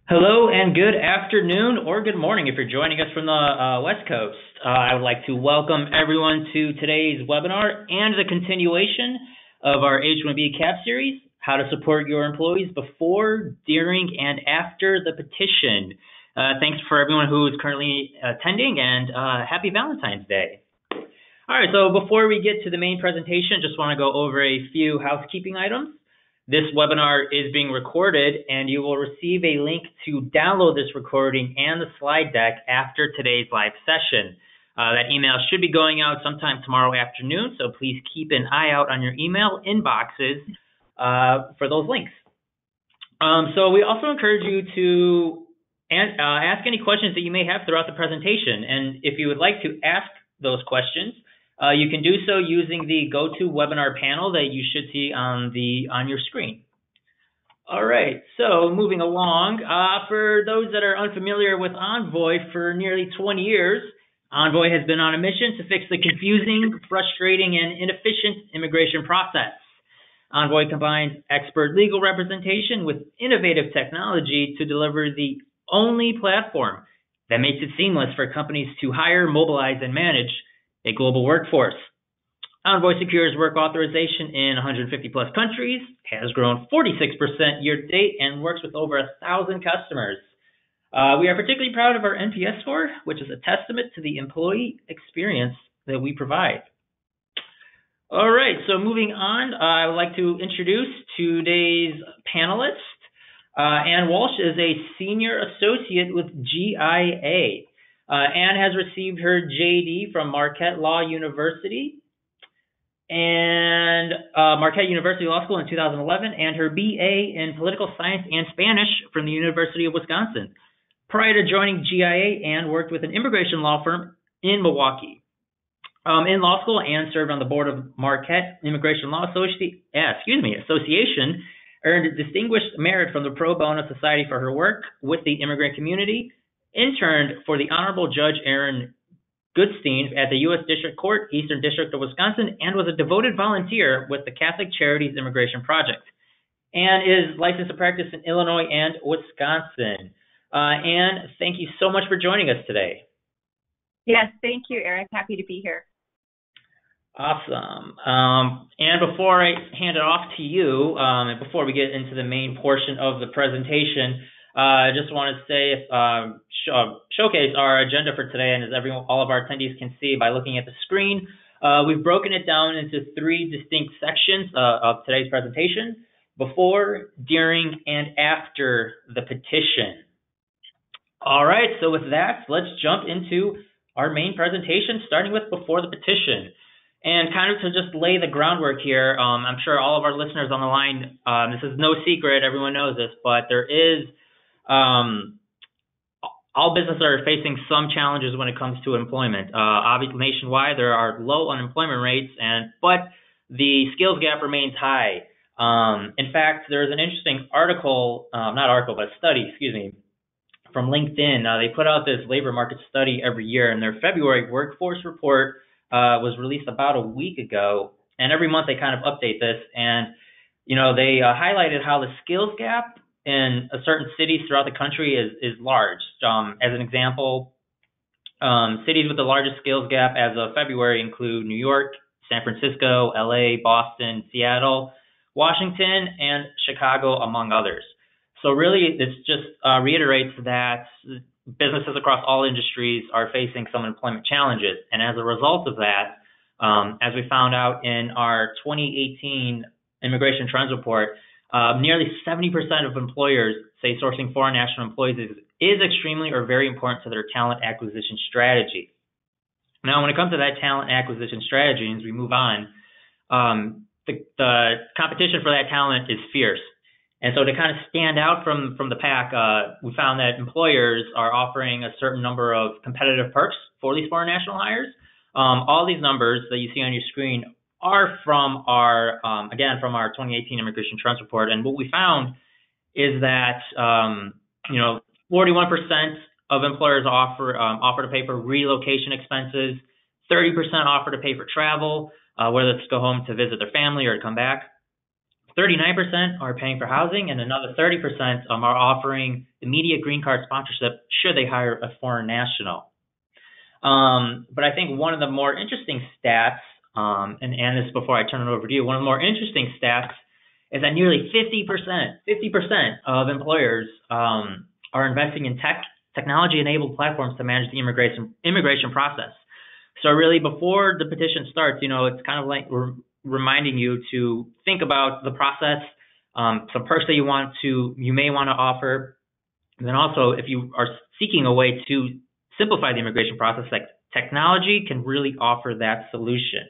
Hello and good afternoon or good morning if you're joining us from the West Coast. I would like to welcome everyone to today's webinar and the continuation of our H-1B CAP series, how to support your employees before, during, and after the petition. Thanks for everyone who is currently attending, and happy Valentine's Day. All right, so before we get to the main presentation, just want to go over a few housekeeping items. This webinar is being recorded, and you will receive a link to download this recording and the slide deck after today's live session. That email should be going out sometime tomorrow afternoon, so please keep an eye out on your email inboxes for those links. So we also encourage you to ask any questions that you may have throughout the presentation, and if you would like to ask those questions, you can do so using the GoToWebinar panel that you should see on your screen. All right, so moving along, for those that are unfamiliar with Envoy, for nearly 20 years, Envoy has been on a mission to fix the confusing, frustrating, and inefficient immigration process. Envoy combines expert legal representation with innovative technology to deliver the only platform that makes it seamless for companies to hire, mobilize, and manage a global workforce. Envoy secures work authorization in 150 plus countries, has grown 46% year to date, and works with over 1,000 customers. We are particularly proud of our NPS score, which is a testament to the employee experience that we provide. All right, so moving on, I would like to introduce today's panelist. Ann Walsh is a senior associate with GIA. Anne has received her JD from Marquette Law University and Marquette University Law School in 2011, and her BA in Political Science and Spanish from the University of Wisconsin. Prior to joining GIA, Anne worked with an immigration law firm in Milwaukee. In law school, Anne served on the board of Marquette Immigration Law Association, earned distinguished merit from the Pro Bono Society for her work with the immigrant community, interned for the Honorable Judge Aaron Goodstein at the U.S. District Court, Eastern District of Wisconsin, and was a devoted volunteer with the Catholic Charities Immigration Project, and is licensed to practice in Illinois and Wisconsin. Anne, thank you so much for joining us today. Yes, thank you, Eric. Happy to be here. Awesome. And before I hand it off to you, and before we get into the main portion of the presentation, I just want to say, showcase our agenda for today, and as all of our attendees can see by looking at the screen, we've broken it down into three distinct sections of today's presentation: before, during, and after the petition. All right, so with that, let's jump into our main presentation, starting with before the petition. And kind of to just lay the groundwork here, I'm sure all of our listeners on the line, this is no secret, everyone knows this, but there is all businesses are facing some challenges when it comes to employment. Obviously, nationwide, there are low unemployment rates, but the skills gap remains high. In fact, there's an interesting study, from LinkedIn. They put out this labor market study every year, and their February workforce report was released about a week ago, and every month they kind of update this, and they highlighted how the skills gap in certain cities throughout the country is large. As an example, cities with the largest skills gap as of February include New York, San Francisco, LA, Boston, Seattle, Washington, and Chicago, among others. So really, this just reiterates that businesses across all industries are facing some employment challenges. And as a result of that, as we found out in our 2018 Immigration Trends Report, nearly 70% of employers say sourcing foreign national employees is extremely or very important to their talent acquisition strategy. Now, when it comes to that talent acquisition strategy, as we move on, the competition for that talent is fierce. And so to kind of stand out from the pack, we found that employers are offering a certain number of competitive perks for these foreign national hires. All these numbers that you see on your screen are from our 2018 Immigration Trends Report. And what we found is that, 41% of employers offer to pay for relocation expenses, 30% offer to pay for travel, whether it's to go home to visit their family or to come back. 39% are paying for housing, and another 30% are offering immediate green card sponsorship should they hire a foreign national. But I think one of the more interesting stats, and this is before I turn it over to you, one of the more interesting stats is that nearly 50% of employers are investing in technology-enabled platforms to manage the immigration process. So really, before the petition starts, it's kind of like we're reminding you to think about the process, some perks that you may want to offer, and then also if you are seeking a way to simplify the immigration process, like technology can really offer that solution.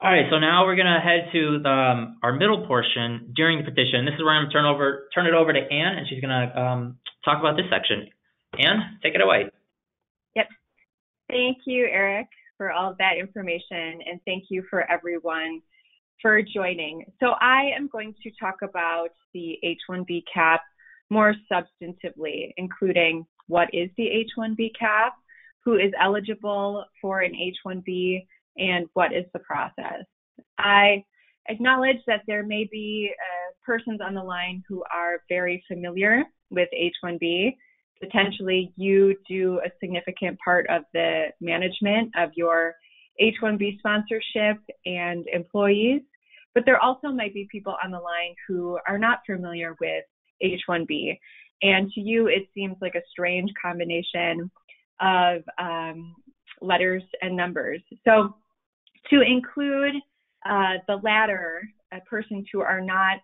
All right, so now we're going to head to our middle portion during the petition. This is where I'm going to turn it over to Anne, and she's going to talk about this section. Anne, take it away. Yep. Thank you, Eric, for all of that information, and thank you for everyone for joining. So I am going to talk about the H-1B cap more substantively, including what is the H-1B cap, who is eligible for an H-1B, and what is the process. I acknowledge that there may be persons on the line who are very familiar with H-1B. Potentially, you do a significant part of the management of your H-1B sponsorship and employees, but there also might be people on the line who are not familiar with H-1B. And to you, it seems like a strange combination of letters and numbers. So to include the latter, persons who are not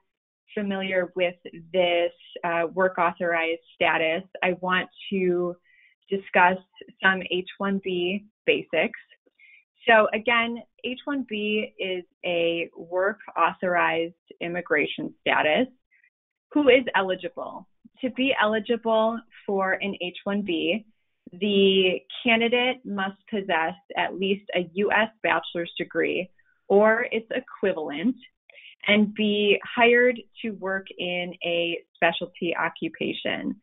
familiar with this work authorized status, I want to discuss some H-1B basics. So again, H-1B is a work authorized immigration status. Who is eligible? To be eligible for an H-1B, the candidate must possess at least a U.S. bachelor's degree or its equivalent and be hired to work in a specialty occupation.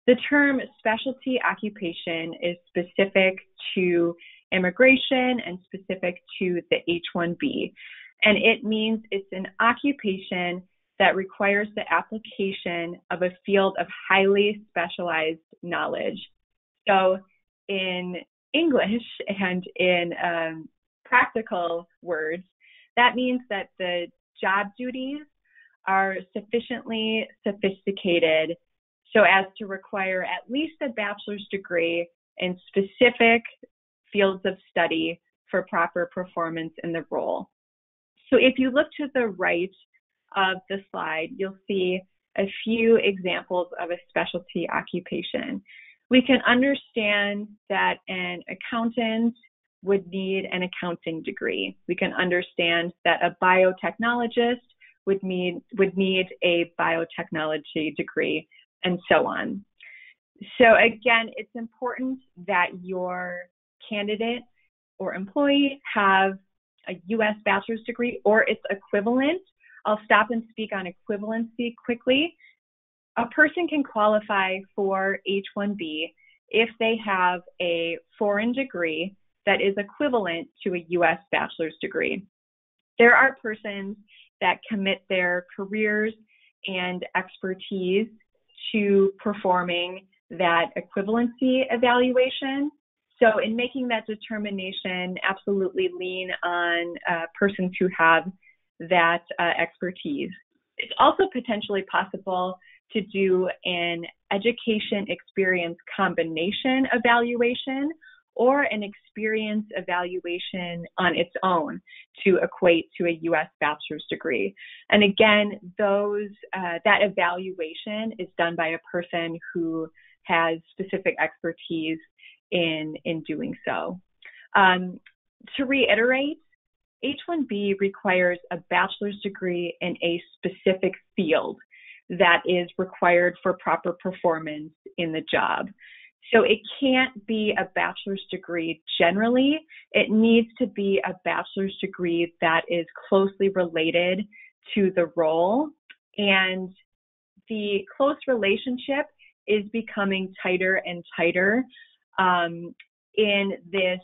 The term specialty occupation is specific to immigration and specific to the H-1B, and it means it's an occupation that requires the application of a field of highly specialized knowledge. So in English and in practical words, that means that the job duties are sufficiently sophisticated so as to require at least a bachelor's degree in specific fields of study for proper performance in the role. So if you look to the right of the slide, you'll see a few examples of a specialty occupation. We can understand that an accountant would need an accounting degree. We can understand that a biotechnologist would need a biotechnology degree, and so on. So again, it's important that your candidate or employee have a U.S. bachelor's degree or its equivalent. I'll stop and speak on equivalency quickly. A person can qualify for H-1B if they have a foreign degree that is equivalent to a U.S. bachelor's degree. There are persons that commit their careers and expertise to performing that equivalency evaluation. So in making that determination, absolutely lean on persons who have that expertise. It's also potentially possible to do an education experience combination evaluation or an experience evaluation on its own to equate to a U.S. bachelor's degree. And again, that evaluation is done by a person who has specific expertise in doing so. To reiterate, H-1B requires a bachelor's degree in a specific field that is required for proper performance in the job. So it can't be a bachelor's degree generally. It needs to be a bachelor's degree that is closely related to the role. And the close relationship is becoming tighter and tighter in this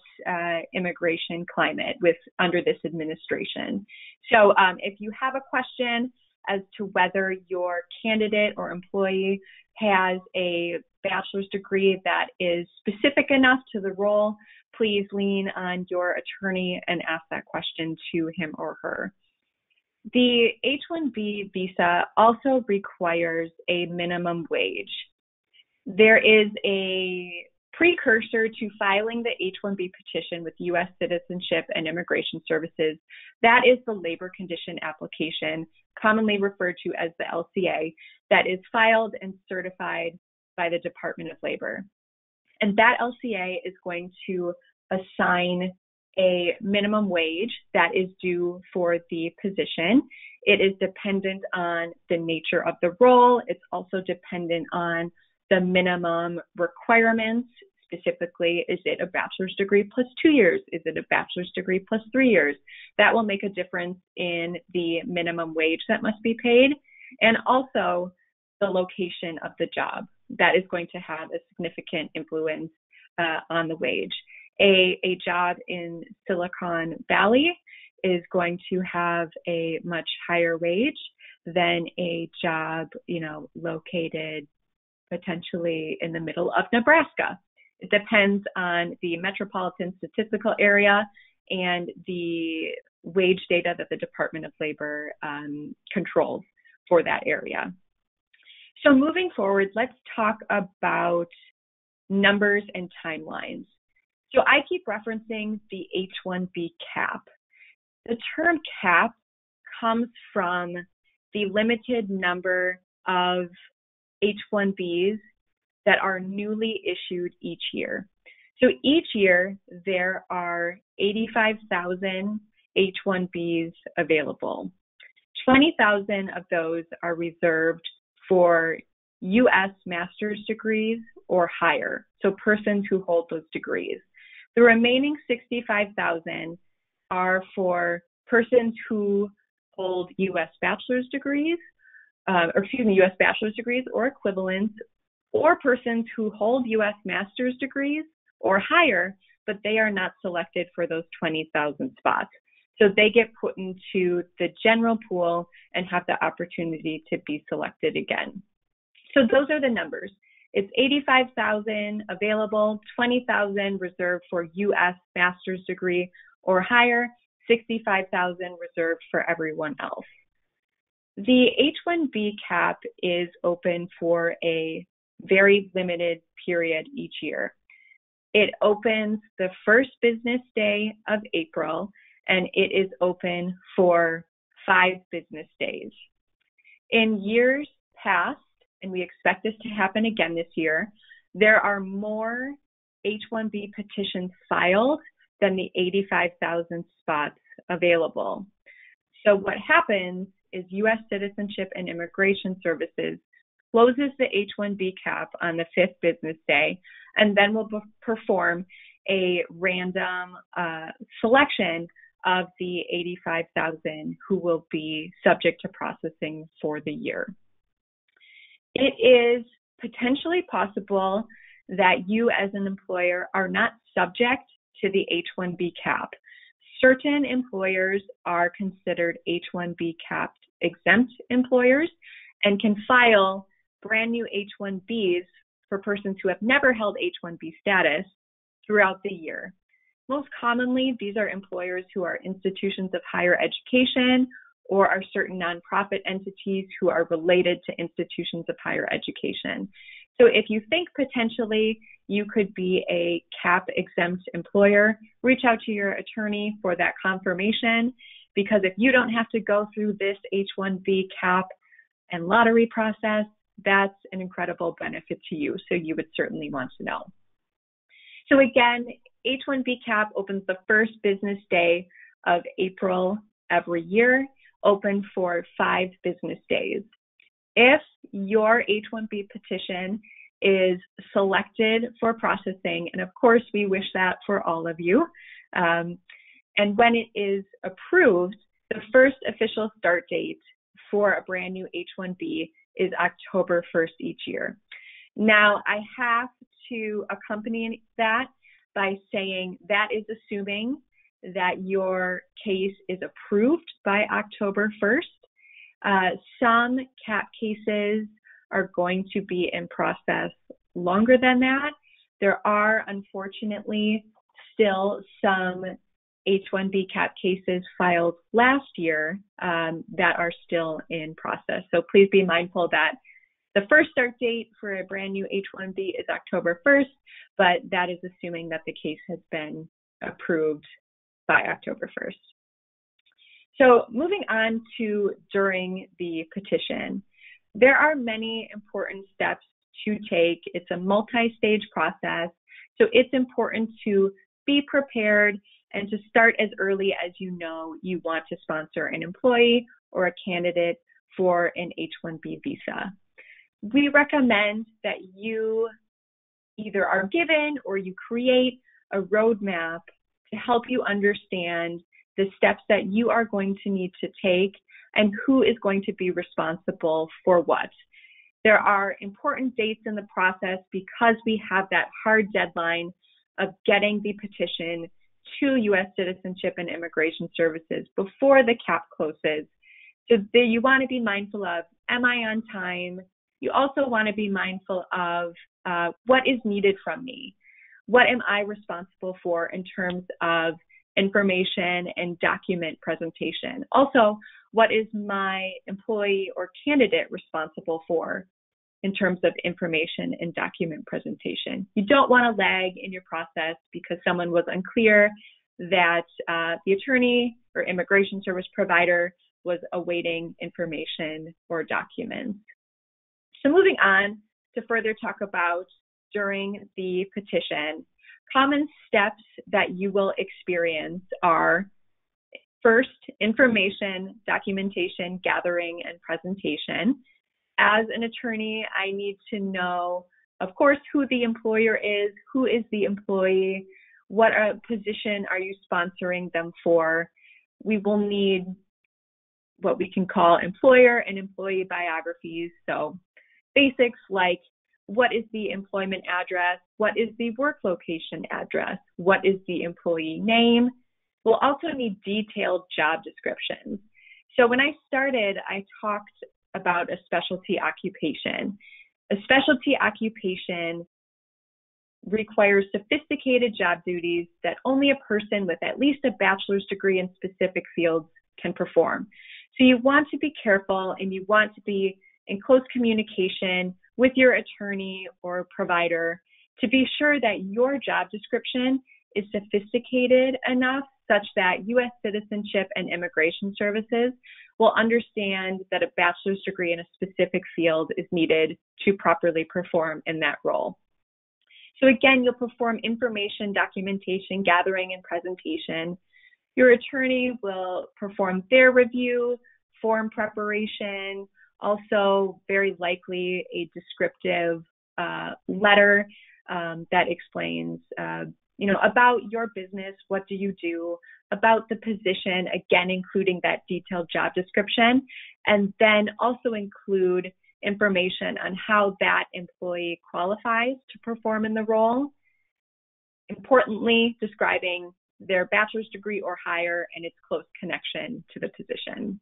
immigration climate under this administration. So if you have a question as to whether your candidate or employee has a bachelor's degree that is specific enough to the role, please lean on your attorney and ask that question to him or her. The H-1B visa also requires a minimum wage. There is a precursor to filing the H-1B petition with U.S. Citizenship and Immigration Services. That is the labor condition application, commonly referred to as the LCA, that is filed and certified by the Department of Labor. And that LCA is going to assign a minimum wage that is due for the position. It is dependent on the nature of the role. It's also dependent on the minimum requirements. Specifically, is it a bachelor's degree plus 2 years? Is it a bachelor's degree plus 3 years? That will make a difference in the minimum wage that must be paid, and also the location of the job. That is going to have a significant influence on the wage. A job in Silicon Valley is going to have a much higher wage than a job, located potentially in the middle of Nebraska. It depends on the metropolitan statistical area and the wage data that the Department of Labor controls for that area. So moving forward, let's talk about numbers and timelines. So I keep referencing the H-1B cap. The term cap comes from the limited number of H-1Bs that are newly issued each year. So each year there are 85,000 H-1Bs available. 20,000 of those are reserved for U.S. master's degrees or higher, so persons who hold those degrees. The remaining 65,000 are for persons who hold U.S. bachelor's degrees, U.S. bachelor's degrees or equivalents, or persons who hold U.S. master's degrees or higher, but they are not selected for those 20,000 spots. So they get put into the general pool and have the opportunity to be selected again. So those are the numbers. It's 85,000 available, 20,000 reserved for U.S. master's degree or higher, 65,000 reserved for everyone else. The H-1B cap is open for a very limited period each year. It opens the first business day of April, and it is open for 5 business days. In years past, and we expect this to happen again this year, there are more H-1B petitions filed than the 85,000 spots available. So what happens is U.S. Citizenship and Immigration Services closes the H-1B cap on the 5th business day, and then will perform a random selection of the 85,000 who will be subject to processing for the year. It is potentially possible that you as an employer are not subject to the H-1B cap. Certain employers are considered H-1B cap exempt employers and can file brand new H-1Bs for persons who have never held H-1B status throughout the year. Most commonly, these are employers who are institutions of higher education or are certain nonprofit entities who are related to institutions of higher education. So if you think potentially you could be a cap exempt employer, reach out to your attorney for that confirmation, because if you don't have to go through this H-1B cap and lottery process, that's an incredible benefit to you. So you would certainly want to know. So again, H-1B cap opens the first business day of April every year, open for 5 business days. If your H-1B petition is selected for processing, and of course we wish that for all of you, and when it is approved, the first official start date for a brand new H-1B is October 1st each year. Now, I have to accompany that by saying that is assuming that your case is approved by October 1st. Some CAP cases are going to be in process longer than that. There are, unfortunately, still some H-1B CAP cases filed last year that are still in process. So please be mindful that the first start date for a brand new H-1B is October 1st, but that is assuming that the case has been approved by October 1st. So moving on to during the petition, there are many important steps to take. It's a multi-stage process, so it's important to be prepared and to start as early as you know you want to sponsor an employee or a candidate for an H-1B visa. We recommend that you either are given or you create a roadmap to help you understand the steps that you are going to need to take and who is going to be responsible for what. There are important dates in the process because we have that hard deadline of getting the petition to U.S. Citizenship and Immigration Services before the CAP closes. So you want to be mindful of, am I on time? You also want to be mindful of what is needed from me. What am I responsible for in terms of information and document presentation? Also, what is my employee or candidate responsible for in terms of information and document presentation? You don't want to lag in your process because someone was unclear that the attorney or immigration service provider was awaiting information or documents. So moving on to further talk about during the petition, common steps that you will experience are first, information, documentation, gathering, and presentation. As an attorney, I need to know, of course, who the employer is, who is the employee, what position are you sponsoring them for. We will need what we can call employer and employee biographies. So basics like, what is the employment address? What is the work location address? What is the employee name? We'll also need detailed job descriptions. So when I started, I talked about a specialty occupation. A specialty occupation requires sophisticated job duties that only a person with at least a bachelor's degree in specific fields can perform. So you want to be careful and you want to be in close communication with your attorney or provider to be sure that your job description is sophisticated enough such that U.S. Citizenship and Immigration Services will understand that a bachelor's degree in a specific field is needed to properly perform in that role. So again, you'll perform information, documentation, gathering, and presentation. Your attorney will perform their review, form preparation, also very likely a descriptive letter that explains about your business, what do you do, about the position, again, including that detailed job description, and then also include information on how that employee qualifies to perform in the role. Importantly, describing their bachelor's degree or higher and its close connection to the position.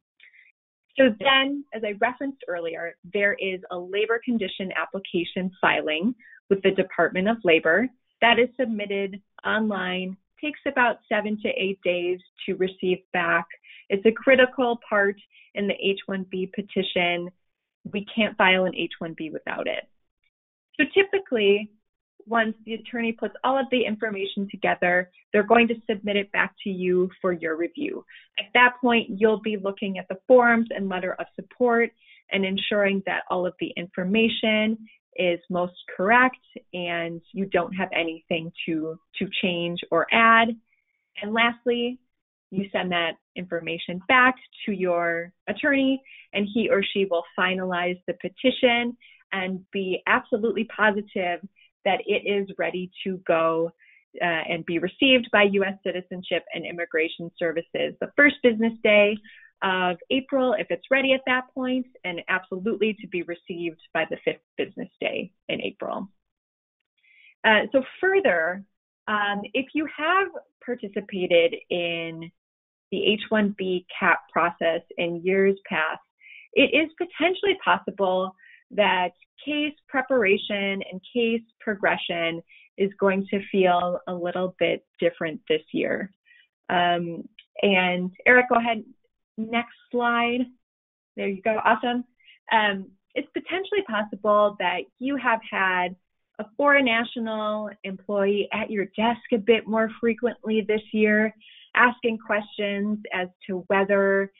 So then, as I referenced earlier, there is a labor condition application filing with the Department of Labor that is submitted online, takes about 7 to 8 days to receive back. It's a critical part in the H-1B petition. We can't file an H-1B without it. So typically, once the attorney puts all of the information together, they're going to submit it back to you for your review. At that point, you'll be looking at the forms and letter of support and ensuring that all of the information is most correct and you don't have anything to change or add. And lastly, you send that information back to your attorney and he or she will finalize the petition and be absolutely positive that it is ready to go and be received by U.S. Citizenship and Immigration Services the first business day of April, if it's ready at that point, and absolutely to be received by the 5th business day in April. So further, If you have participated in the H-1B CAP process in years past, it is potentially possible that case preparation and case progression is going to feel a little bit different this year. And Eric, go ahead. Next slide. There you go. Awesome. It's potentially possible that you have had a foreign national employee at your desk a bit more frequently this year, asking questions as to whether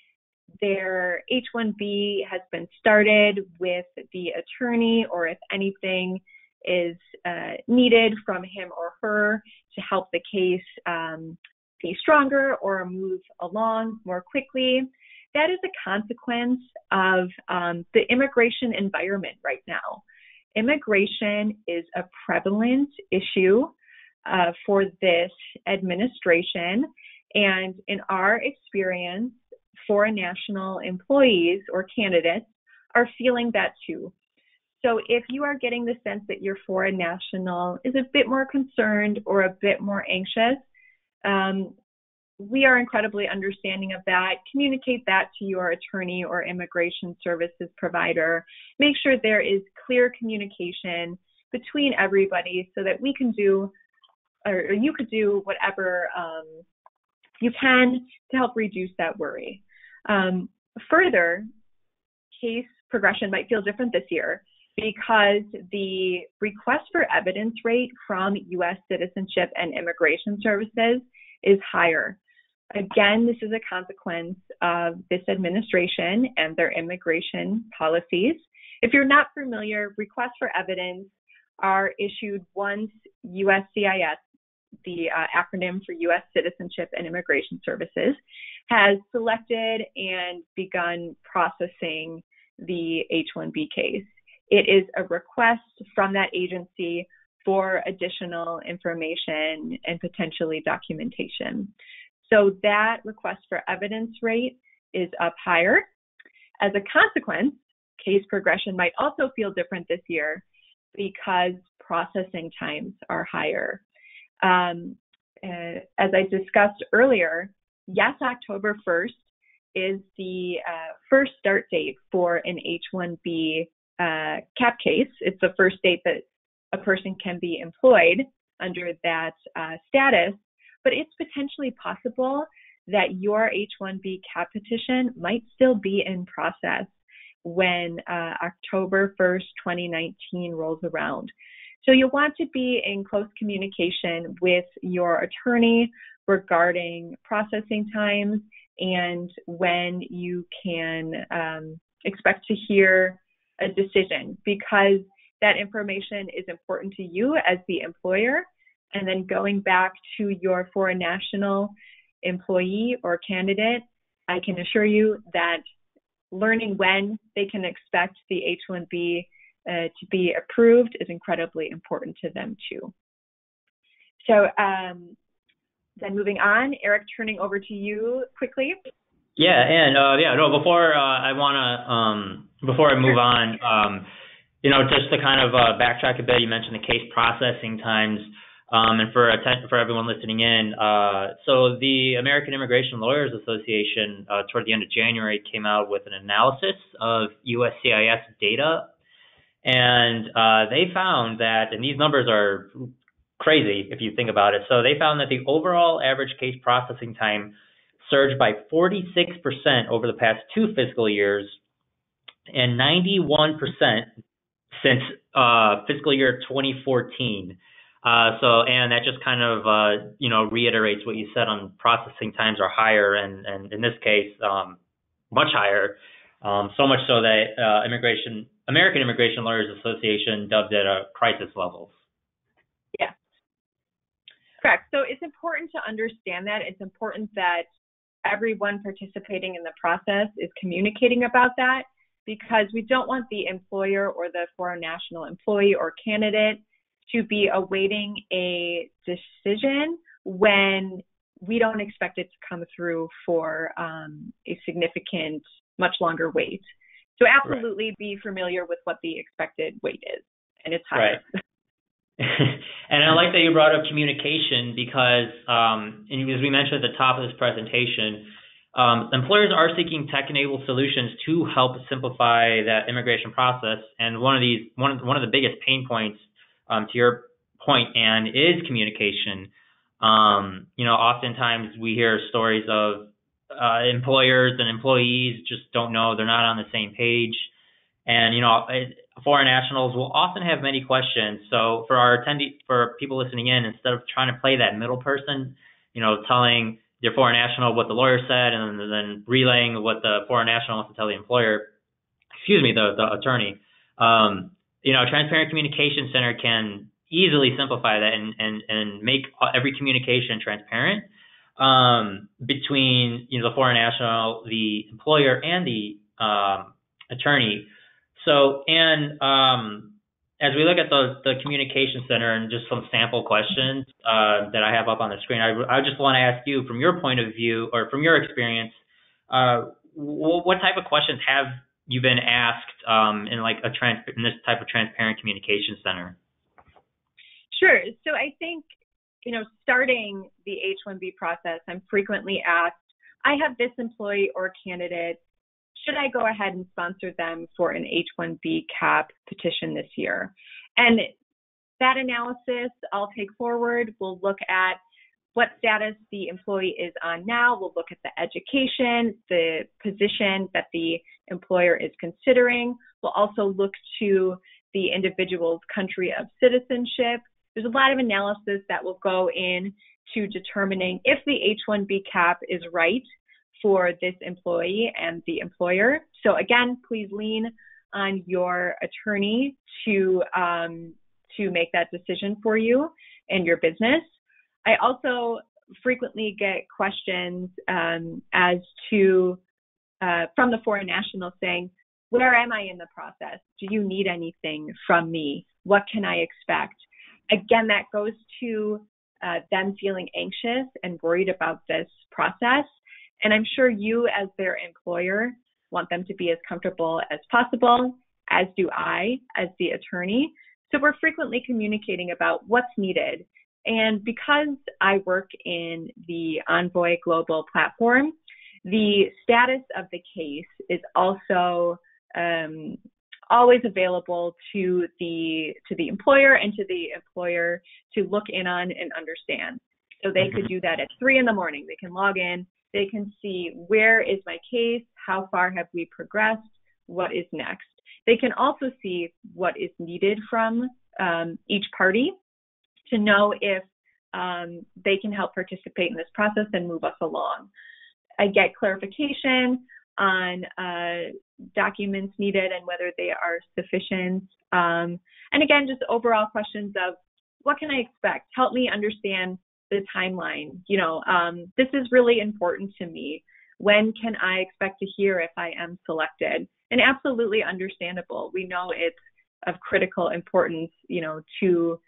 their H-1B has been started with the attorney, or if anything is needed from him or her to help the case be stronger or move along more quickly. That is a consequence of the immigration environment right now. Immigration is a prevalent issue for this administration, and in our experience, foreign national employees or candidates are feeling that too. So if you are getting the sense that your foreign national is a bit more concerned or a bit more anxious, we are incredibly understanding of that. Communicate that to your attorney or immigration services provider. Make sure there is clear communication between everybody so that we can do, or you could do whatever you can to help reduce that worry. Further, case progression might feel different this year because the request for evidence rate from U.S. Citizenship and Immigration Services is higher. Again, this is a consequence of this administration and their immigration policies. If you're not familiar, requests for evidence are issued once USCIS, the acronym for U.S. Citizenship and Immigration Services, has selected and begun processing the H-1B case. It is a request from that agency for additional information and potentially documentation. So that request for evidence rate is up higher. As a consequence, case progression might also feel different this year because processing times are higher. As I discussed earlier, yes, October 1st is the first start date for an H-1B CAP case. It's the first date that a person can be employed under that status, but it's potentially possible that your H-1B CAP petition might still be in process when October 1st, 2019 rolls around. So you'll want to be in close communication with your attorney regarding processing times and when you can expect to hear a decision, because that information is important to you as the employer. And then going back to your foreign national employee or candidate, I can assure you that learning when they can expect the H-1B to be approved is incredibly important to them too. So then moving on, Eric, turning over to you quickly. Yeah, and before I move on, just to kind of backtrack a bit, you mentioned the case processing times. And for everyone listening in, so the American Immigration Lawyers Association, toward the end of January, came out with an analysis of USCIS data, and they found that, and these numbers are crazy if you think about it. So they found that the overall average case processing time surged by 46% over the past 2 fiscal years, and 91% since fiscal year 2014. And that just kind of, reiterates what you said on processing times are higher, and in this case, much higher, so much so that American Immigration Lawyers Association dubbed it crisis levels. Yeah, correct. So it's important to understand that. It's important that everyone participating in the process is communicating about that, because we don't want the employer or the foreign national employee or candidate to be awaiting a decision when we don't expect it to come through for a significant, much longer wait. So absolutely be familiar with what the expected wait is, and it's higher. Right. And I like that you brought up communication because, and as we mentioned at the top of this presentation, employers are seeking tech-enabled solutions to help simplify that immigration process. And one of the biggest pain points, to your point, Anne, is communication. Oftentimes we hear stories of employers and employees just don't know, they're not on the same page. And, foreign nationals will often have many questions. So for people listening in, instead of trying to play that middle person, telling your foreign national what the lawyer said and then relaying what the foreign national wants to tell the the attorney, Transparent Communication Center can easily simplify that and make every communication transparent between the foreign national, the employer, and the attorney. So, and as we look at the communication center and just some sample questions that I have up on the screen, I just want to ask you, from your point of view or from your experience, what type of questions have you been asked in this type of transparent communication center? Sure. So I think, starting the H-1B process, I'm frequently asked, I have this employee or candidate, should I go ahead and sponsor them for an H-1B cap petition this year? And that analysis I'll take forward. We'll look at what status the employee is on now. We'll look at the education, the position that the employer is considering. We'll also look to the individual's country of citizenship. There's a lot of analysis that will go into determining if the H-1B cap is right for this employee and the employer. So again, please lean on your attorney to make that decision for you and your business. I also frequently get questions as to from the foreign national saying, where am I in the process? Do you need anything from me? What can I expect? Again, that goes to them feeling anxious and worried about this process. And I'm sure you, as their employer, want them to be as comfortable as possible, as do I, as the attorney. So we're frequently communicating about what's needed. And because I work in the Envoy Global platform, the status of the case is also always available to the employer and to the employer to look in on and understand. So they could do that at 3 a.m. They can log in. They can see, where is my case? How far have we progressed? What is next? They can also see what is needed from each party to know if they can help participate in this process and move us along. I get clarification on documents needed and whether they are sufficient. And again, just overall questions of, what can I expect? Help me understand the timeline. This is really important to me. When can I expect to hear if I am selected? And absolutely understandable. We know it's of critical importance, to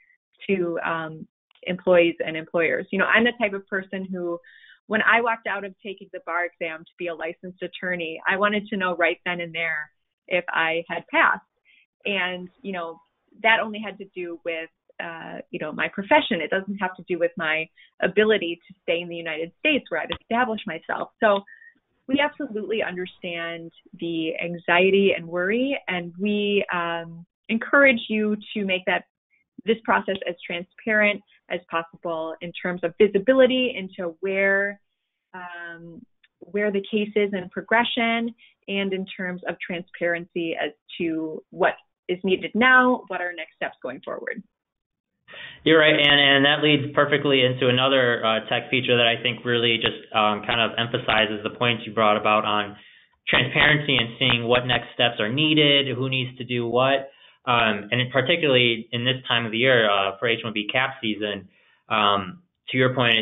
employees and employers. I'm the type of person who, when I walked out of taking the bar exam to be a licensed attorney, I wanted to know right then and there if I had passed. And, that only had to do with my profession. It doesn't have to do with my ability to stay in the United States where I've established myself. So we absolutely understand the anxiety and worry, and we encourage you to make this process as transparent as possible in terms of visibility into where the case is in progression, and in terms of transparency as to what is needed now, what are next steps going forward. You're right, and that leads perfectly into another tech feature that I think really just kind of emphasizes the points you brought about on transparency and seeing what next steps are needed, who needs to do what, and particularly in this time of the year for H-1B cap season. To your point,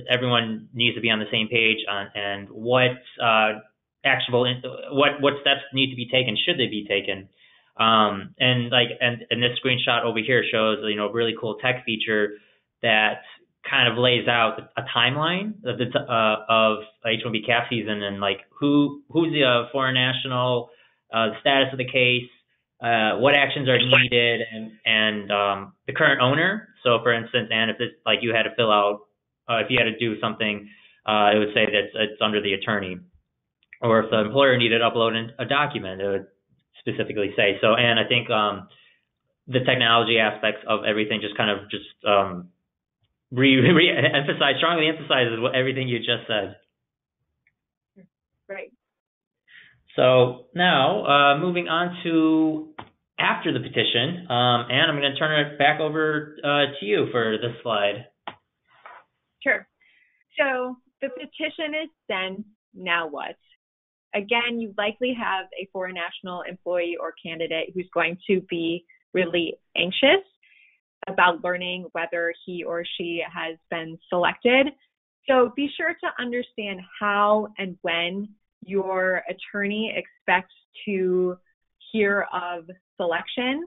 everyone needs to be on the same page and what what steps need to be taken, should they be taken. And this screenshot over here shows, a really cool tech feature that kind of lays out a timeline of H-1B cap season and who's the foreign national, the status of the case, what actions are needed, and the current owner. So, for instance, Anne, if it's like you had to fill out, if you had to do something, it would say that it's under the attorney. Or if the employer needed to upload a document, it would specifically say. So, Anne, I think the technology aspects of everything just kind of strongly emphasizes everything you just said. Right. So now, moving on to after the petition, Anne, I'm going to turn it back over to you for this slide. Sure. So the petition is sent. Now what? Again, you likely have a foreign national employee or candidate who's going to be really anxious about learning whether he or she has been selected. So be sure to understand how and when your attorney expects to hear of selection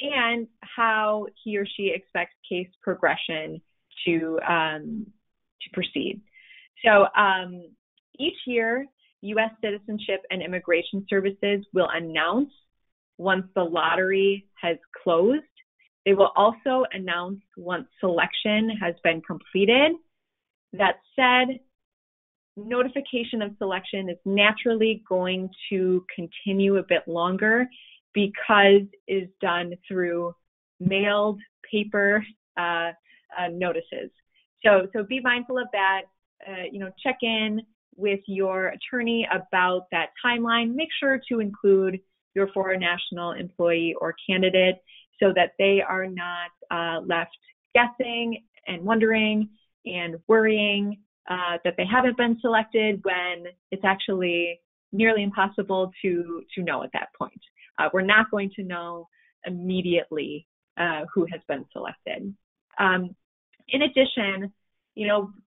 and how he or she expects case progression to proceed. So each year, U.S. Citizenship and Immigration Services will announce once the lottery has closed. They will also announce once selection has been completed. That said, notification of selection is naturally going to continue a bit longer because it is done through mailed paper notices. So be mindful of that. Check in with your attorney about that timeline. Make sure to include your foreign national employee or candidate so that they are not left guessing and wondering and worrying that they haven't been selected when it's actually nearly impossible to know at that point. We're not going to know immediately who has been selected. In addition,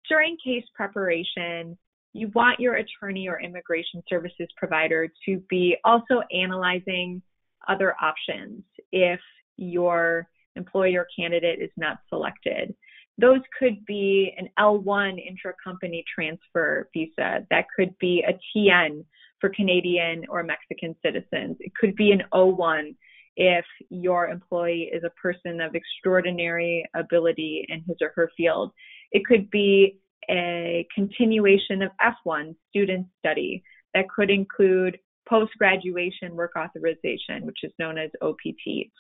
during case preparation, you want your attorney or immigration services provider to be also analyzing other options if your employee or candidate is not selected. Those could be an L1 intra-company transfer visa. That could be a TN for Canadian or Mexican citizens. It could be an O1 if your employee is a person of extraordinary ability in his or her field. It could be a continuation of F1 student study that could include post-graduation work authorization, which is known as OPT.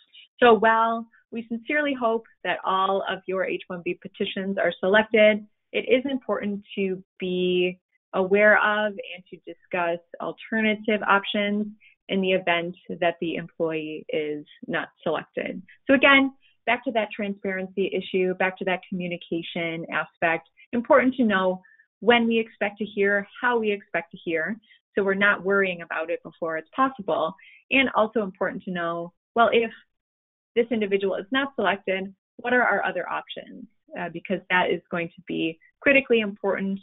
So while we sincerely hope that all of your H-1B petitions are selected, it is important to be aware of and to discuss alternative options in the event that the employee is not selected. So again, back to that transparency issue, back to that communication aspect, important to know when we expect to hear, how we expect to hear, so we're not worrying about it before it's possible. And also important to know, well, if this individual is not selected, what are our other options? Because that is going to be critically important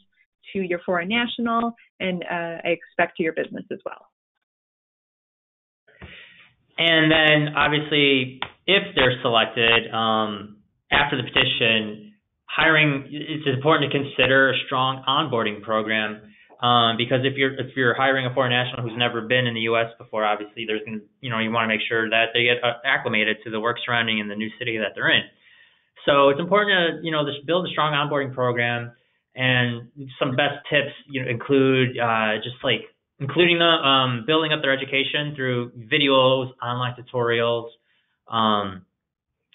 to your foreign national and I expect to your business as well. And then obviously, if they're selected, after the petition, hiring, it's important to consider a strong onboarding program because if you're hiring a foreign national who's never been in the U.S. before, obviously there's you want to make sure that they get acclimated to the work surrounding in the new city that they're in. So it's important to just build a strong onboarding program, and some best tips include including them building up their education through videos, online tutorials.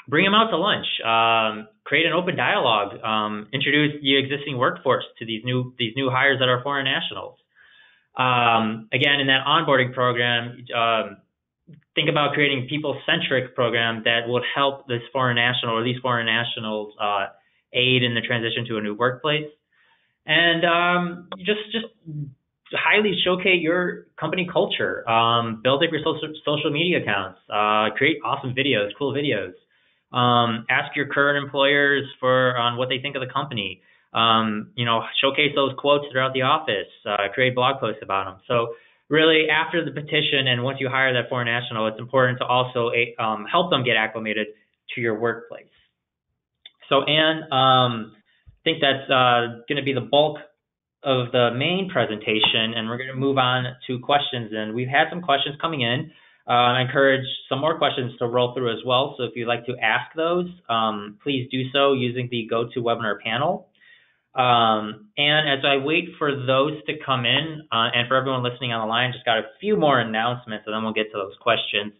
Bring them out to lunch. Create an open dialogue. Introduce the existing workforce to these new hires that are foreign nationals. Again, in that onboarding program, think about creating people-centric program that would help this foreign national or these foreign nationals aid in the transition to a new workplace. And just highly showcase your company culture. Build up your social media accounts. Create awesome videos, cool videos. Ask your current employers on what they think of the company. Showcase those quotes throughout the office. Create blog posts about them. So really, after the petition and once you hire that foreign national, it's important to also help them get acclimated to your workplace. So Anne, I think that's going to be the bulk of the main presentation, and we're going to move on to questions. And we've had some questions coming in. I encourage some more questions to roll through as well. So if you'd like to ask those, please do so using the GoToWebinar panel. And as I wait for those to come in, and for everyone listening on the line, just got a few more announcements, and then we'll get to those questions.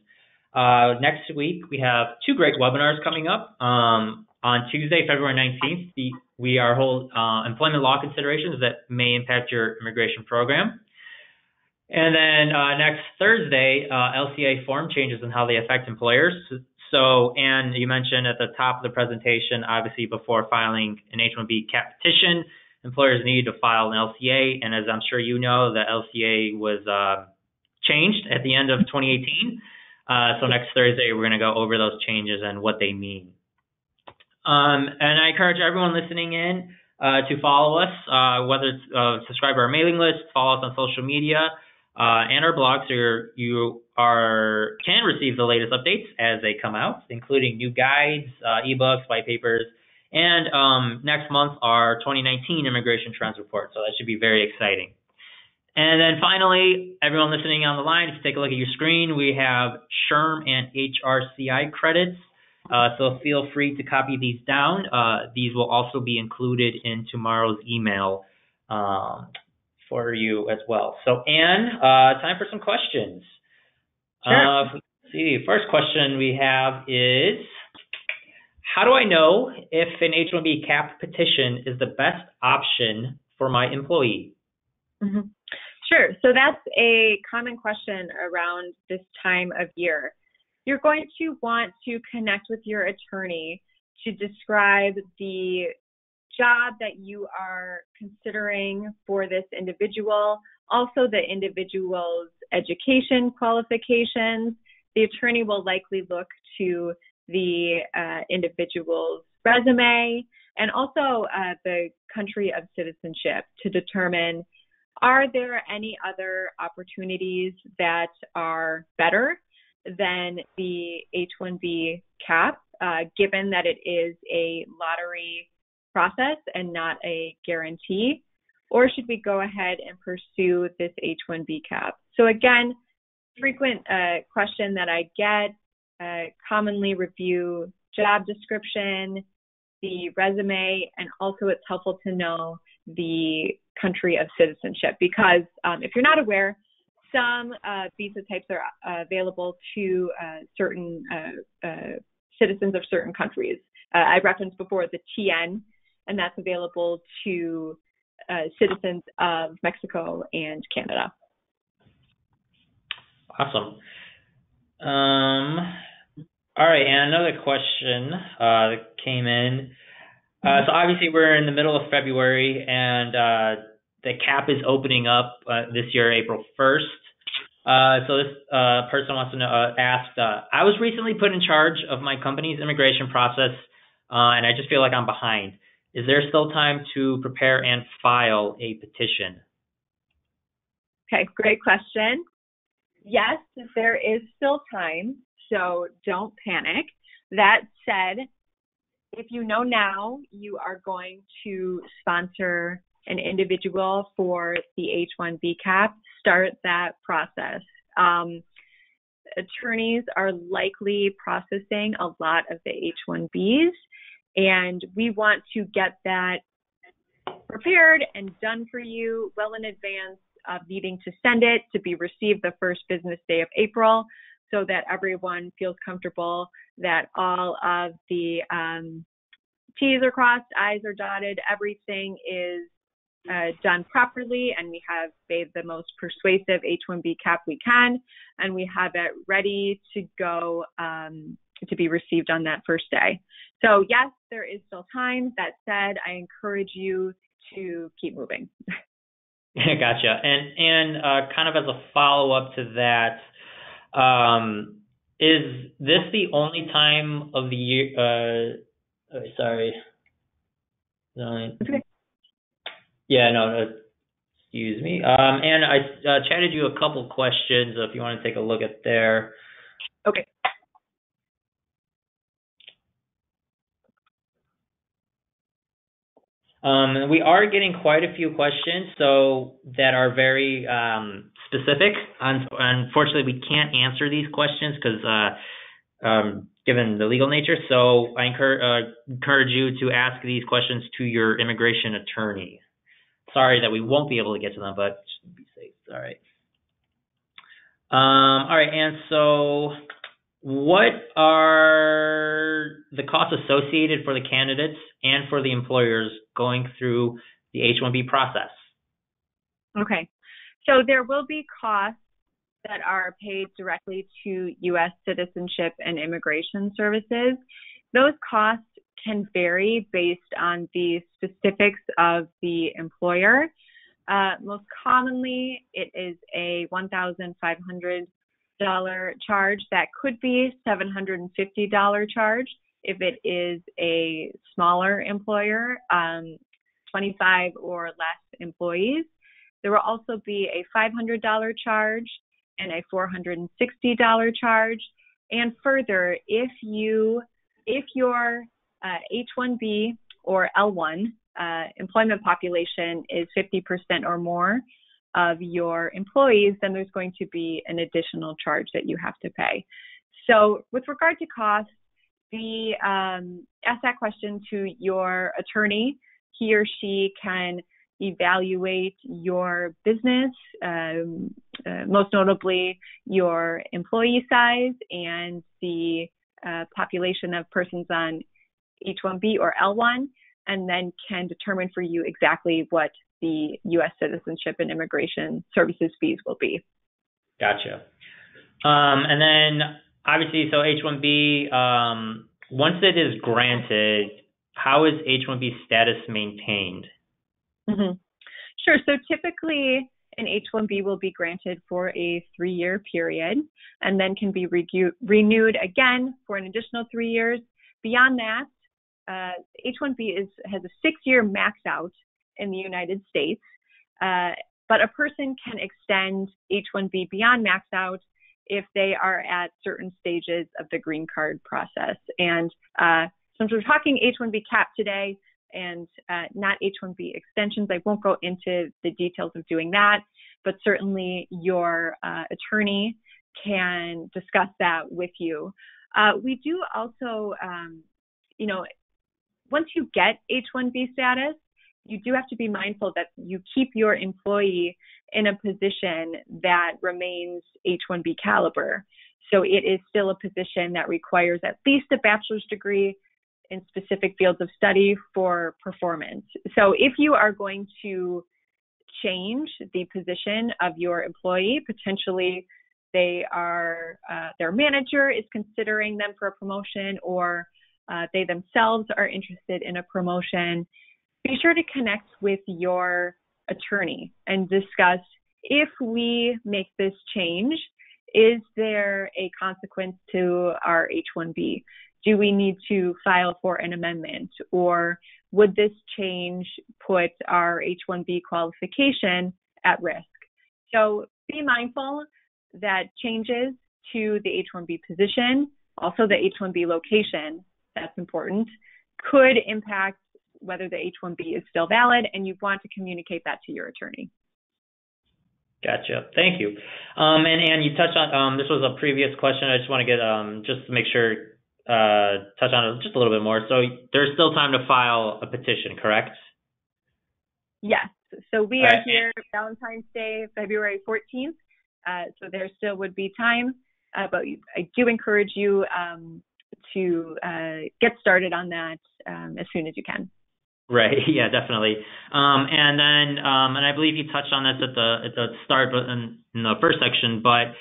Next week, we have two great webinars coming up. On Tuesday, February 19th, we are holding employment law considerations that may impact your immigration program. And then next Thursday, LCA form changes and how they affect employers. So, and you mentioned at the top of the presentation, obviously before filing an H-1B CAP petition, employers need to file an LCA. And as I'm sure you know, the LCA was changed at the end of 2018. So next Thursday, we're going to go over those changes and what they mean. And I encourage everyone listening in to follow us, whether it's subscribe to our mailing list, follow us on social media, and our blog, so you can receive the latest updates as they come out, including new guides, ebooks, white papers, and next month our 2019 Immigration Trends Report. So that should be very exciting. And then finally, everyone listening on the line, if you take a look at your screen, we have SHRM and HRCI credits. So feel free to copy these down. These will also be included in tomorrow's email for you as well. So Anne, time for some questions. Sure. Let's see. First question we have is, how do I know if an H-1B CAP petition is the best option for my employee? Mm-hmm. Sure. So that's a common question around this time of year. You're going to want to connect with your attorney to describe the job that you are considering for this individual, also the individual's education qualifications. The attorney will likely look to the individual's resume and also the country of citizenship to determine, are there any other opportunities that are better than the H-1B CAP, given that it is a lottery process and not a guarantee, or should we go ahead and pursue this H-1B CAP? So again, frequent question that I get, commonly review job description, the resume, and also it's helpful to know the country of citizenship because if you're not aware, some visa types are available to certain citizens of certain countries. I referenced before the TN, and that's available to citizens of Mexico and Canada. Awesome. All right, and another question that came in. So obviously we're in the middle of February, and the CAP is opening up this year, April 1st. So this person wants to know, asked, I was recently put in charge of my company's immigration process, and I just feel like I'm behind. Is there still time to prepare and file a petition? Okay, great question. Yes, there is still time, so don't panic. That said, if you know now you are going to sponsor an individual for the H-1B CAP, start that process. Attorneys are likely processing a lot of the H-1Bs, and we want to get that prepared and done for you well in advance of needing to send it to be received the first business day of April, so that everyone feels comfortable that all of the T's are crossed, I's are dotted, everything is done properly, and we have made the most persuasive H-1B CAP we can, and we have it ready to go to be received on that first day. So yes, there is still time. That said, I encourage you to keep moving. Gotcha. And kind of as a follow-up to that, is this the only time of the year? Sorry. Okay. Yeah, no, excuse me. And I chatted you a couple questions if you want to take a look at there. Okay. We are getting quite a few questions, so that are very specific. Unfortunately, we can't answer these questions because given the legal nature. So I encourage you to ask these questions to your immigration attorney. Sorry that we won't be able to get to them, but just be safe. All right. All right, and so what are the costs associated for the candidates and for the employers going through the H-1B process? Okay, so there will be costs that are paid directly to U.S. Citizenship and Immigration Services. Those costs can vary based on the specifics of the employer. Most commonly, it is a $1,500 charge. That could be $750 charge if it is a smaller employer, 25 or less employees. There will also be a $500 charge and a $460 charge. And further, if your H-1B or L-1 employment population is 50% or more of your employees, then there's going to be an additional charge that you have to pay. So with regard to cost, ask that question to your attorney. He or she can evaluate your business, most notably your employee size and the population of persons on H-1B or L-1, and then can determine for you exactly what the U.S. Citizenship and Immigration Services fees will be. Gotcha. And then obviously, so H-1B, once it is granted, how is H-1B status maintained? Mm-hmm. Sure. So typically, an H-1B will be granted for a 3-year period and then can be renewed again for an additional 3 years. Beyond that, H-1B has a 6-year max out in the United States, but a person can extend H-1B beyond max out if they are at certain stages of the green card process. And since we're talking H-1B cap today and not H-1B extensions, I won't go into the details of doing that, but certainly your attorney can discuss that with you. We do also, once you get H-1B status, you do have to be mindful that you keep your employee in a position that remains H-1B caliber. So it is still a position that requires at least a bachelor's degree in specific fields of study for performance. So if you are going to change the position of your employee, potentially their manager is considering them for a promotion, or they themselves are interested in a promotion, be sure to connect with your attorney and discuss, if we make this change, is there a consequence to our H-1B? Do we need to file for an amendment, or would this change put our H-1B qualification at risk? So be mindful that changes to the H-1B position, also the H-1B location, that's important, could impact whether the H-1B is still valid, and you want to communicate that to your attorney. Gotcha. Thank you. And you touched on, this was a previous question. I just want to get, just to make sure, touch on it just a little bit more. So there's still time to file a petition, correct? Yes. So we are here Valentine's Day, February 14th. So there still would be time, but I do encourage you to get started on that as soon as you can. Right. Yeah, definitely. And then, and I believe you touched on this at the start, but in the first section. But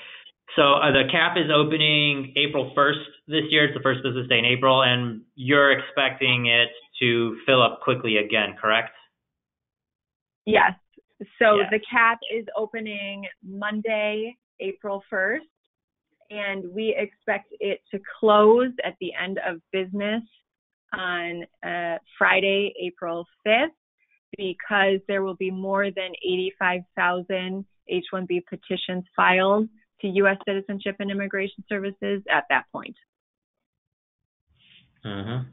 so the cap is opening April 1st this year. It's the first business day in April, and you're expecting it to fill up quickly again, correct? Yes. So the cap is opening Monday, April 1st, and we expect it to close at the end of business on Friday, April 5th, because there will be more than 85,000 H-1B petitions filed to U.S. Citizenship and Immigration Services at that point. All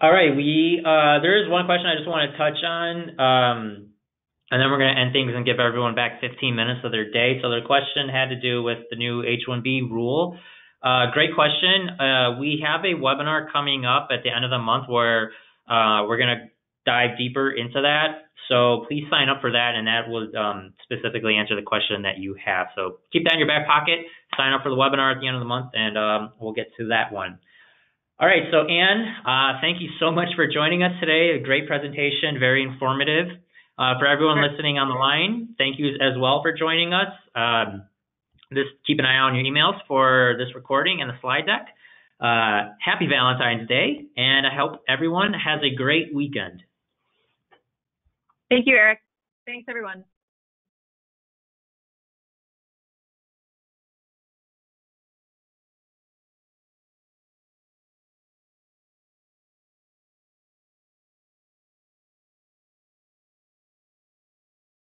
right. There is one question I just want to touch on. And then we're going to end things and give everyone back 15 minutes of their day. So their question had to do with the new H-1B rule. Great question. We have a webinar coming up at the end of the month where we're going to dive deeper into that. So please sign up for that, and that will specifically answer the question that you have. So keep that in your back pocket. Sign up for the webinar at the end of the month, and we'll get to that one. All right, so Anne, thank you so much for joining us today. A great presentation, very informative. For everyone listening on the line, thank you as well for joining us. Just keep an eye on your emails for this recording and the slide deck. Happy Valentine's Day, and I hope everyone has a great weekend. Thank you, Eric. Thanks, everyone.